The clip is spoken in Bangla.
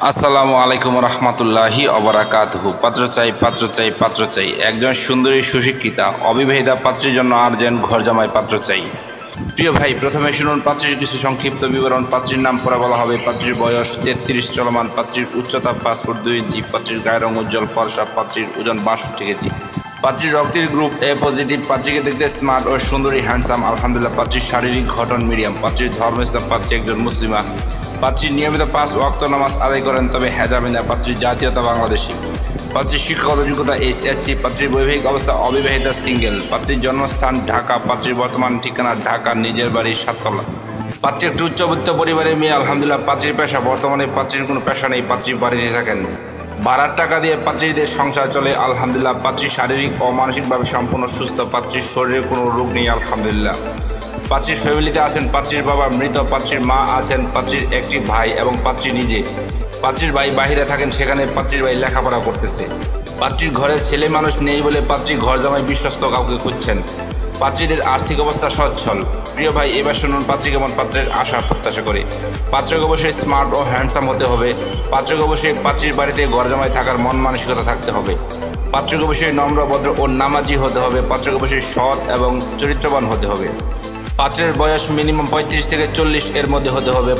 আসসালামু আলাইকুম রহমতুল্লাহি অবরাকাতুহু। পাত্র চাই, পাত্র চাই, পাত্র চাই। একজন সুন্দরী সুশিক্ষিতা অবিবাহিতা পাত্রীর জন্য আর্জেন্ট ঘর জামাই পাত্র চাই। প্রিয় ভাই, প্রথমে শুনুন পাত্রীর কিছু সংক্ষিপ্ত বিবরণ। পাত্রীর নাম পড়া বলা হবে। পাত্রীর বয়স 33 চলমান। পাত্রীর উচ্চতা 5 ফুট 2 ইঞ্চি। পাত্রীর গায়ের রং উজ্জ্বল ফর্সা। পাত্রীর ওজন 62 কেজি। পাত্রীর রক্তের গ্রুপ এ পজিটিভ। পাত্রীকে দেখতে স্মার্ট ও সুন্দরী হ্যান্ডসাম আলহামদুলিল্লাহ। পাত্রীর শারীরিক গঠন মিডিয়াম। পাত্রীর ধর্ম ইসলাম। পাত্রী একজন মুসলিমা। পাত্রী নিয়মিত 5 ওয়াক্ত নামাজ আদায় করেন, তবে হেজাবে না। পাত্রীর জাতীয়তা বাংলাদেশী। পাত্রীর শিক্ষাগত যোগ্যতা এইচএসসি। পাত্রীর বৈবাহিক অবস্থা অবিবাহিতা সিঙ্গেল। পাত্রীর জন্মস্থান ঢাকা। পাত্রীর বর্তমান ঠিকানা ঢাকা, নিজের বাড়ি 7 তলা। পাত্রী একটি উচ্চবিত্ত পরিবারের মেয়ে আলহামদুলিল্লাহ। পাত্রীর পেশা বর্তমানে পাত্রীর কোনো পেশা নেই। পাত্রী বাড়িতে থাকেন। ভাড়ার টাকা দিয়ে পাত্রীদের সংসার চলে আলহামদুলিল্লাহ। পাত্রী শারীরিক ও মানসিকভাবে সম্পূর্ণ সুস্থ। পাত্রীর শরীরে কোনো রোগ নেই আলহামদুলিল্লাহ। পাত্রীর ফ্যামিলিতে আছেন পাত্রীর বাবা মৃত। পাত্রীর মা আছেন, পাত্রীর একটি ভাই এবং পাত্রী নিজে। পাত্রীর ভাই বাহিরে থাকেন, সেখানে পাত্রীর ভাই লেখাপড়া করতেছে। পাত্রীর ঘরে ছেলে মানুষ নেই বলে পাত্রী ঘর জামাই বিশ্বস্ত কাউকে খুঁজছেন। পাত্রীদের আর্থিক অবস্থা সচ্ছল। প্রিয় ভাই, এবার শুনুন পাত্রী কেমন পাত্রের আশা প্রত্যাশা করে। পাত্রকে অবশ্যই স্মার্ট ও হ্যান্ডসাম হতে হবে। পাত্রকে অবশ্যই পাত্রীর বাড়িতে ঘর জামাই থাকার মন মানসিকতা থাকতে হবে। পাত্রকে অবশ্যই নম্র ভদ্র ও নামাজি হতে হবে। পাত্রকে অবশ্যই সৎ এবং চরিত্রবান হতে হবে। পাত্রের বয়স মিনিমাম 35 থেকে 40 এর মধ্যে হতে হবে।